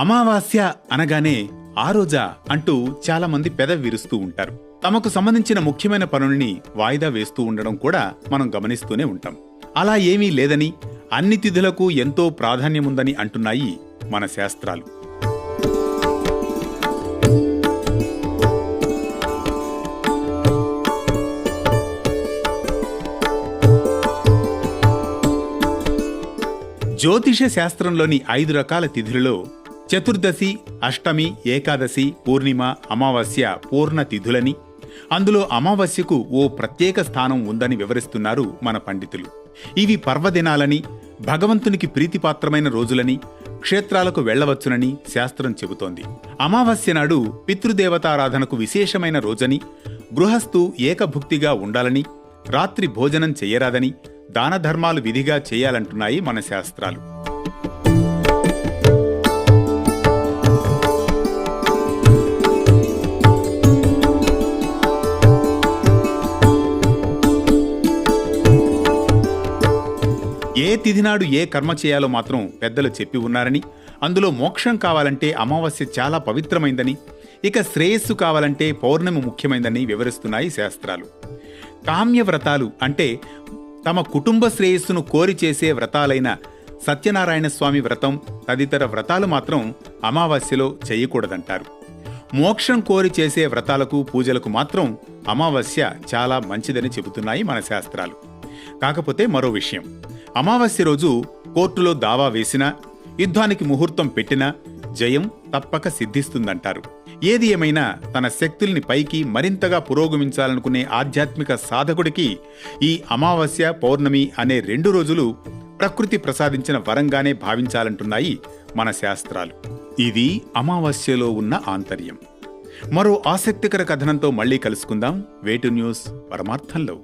అమావాస్య అనగానే ఆ రోజా అంటూ చాలా మంది పెదవి విరుస్తూ ఉంటారు. తమకు సంబంధించిన ముఖ్యమైన పనుల్ని వాయిదా వేస్తూ ఉండడం కూడా మనం గమనిస్తూనే ఉంటాం. అలా ఏమీ లేదని, అన్ని తిథులకు ఎంతో ప్రాధాన్యముందని అంటున్నాయి మన శాస్త్రాలు. జ్యోతిష శాస్త్రంలోని 5 రకాల తిథులలో చతుర్దశి, అష్టమి, ఏకాదశి, పూర్ణిమ, అమావాస్య పూర్ణ తిథులని, అందులో అమావాస్యకు ఓ ప్రత్యేక స్థానం ఉందని వివరిస్తున్నారు మన పండితులు. ఇవి పర్వదినాలని, భగవంతునికి ప్రీతిపాత్రమైన రోజులని, క్షేత్రాలకు వెళ్లవచ్చునని శాస్త్రం చెబుతోంది. అమావాస్య నాడు పితృదేవతారాధనకు విశేషమైన రోజని, గృహస్థు ఏకభుక్తిగా ఉండాలని, రాత్రి భోజనం చెయ్యరాదని, దానధర్మాలు విధిగా చేయాలంటున్నాయి మన శాస్త్రాలు. ఏ తిథినాడు ఏ కర్మ చేయాలో మాత్రం పెద్దలు చెప్పి ఉన్నారని, అందులో మోక్షం కావాలంటే అమావాస్య చాలా పవిత్రమైందని, ఇక శ్రేయస్సు కావాలంటే పౌర్ణమి ముఖ్యమైందని వివరిస్తున్నాయి శాస్త్రాలు. కామ్య వ్రతాలు అంటే తమ కుటుంబ శ్రేయస్సును కోరి చేసే వ్రతాలైన సత్యనారాయణ స్వామి వ్రతం తదితర వ్రతాలు మాత్రం అమావాస్యలో చేయకూడదంటారు. మోక్షం కోరి చేసే వ్రతాలకు, పూజలకు మాత్రం అమావాస్య చాలా మంచిదని చెబుతున్నాయి మన శాస్త్రాలు. కాకపోతే మరో విషయం, అమావాస్య రోజు కోర్టులో దావా వేసినా, యుద్ధానికి ముహూర్తం పెట్టినా జయం తప్పక సిద్ధిస్తుందంటారు. ఏది ఏమైనా తన శక్తుల్ని పైకి మరింతగా పురోగమించాలనుకునే ఆధ్యాత్మిక సాధకుడికి ఈ అమావాస్య, పౌర్ణమి అనే 2 రోజులు ప్రకృతి ప్రసాదించిన వరంగానే భావించాలంటున్నాయి మన శాస్త్రాలు. ఇది అమావాస్యలో ఉన్న ఆంతర్యం. మరో ఆసక్తికర కథనంతో మళ్లీ కలుసుకుందాం. వేటు న్యూస్ పరమార్థంలో.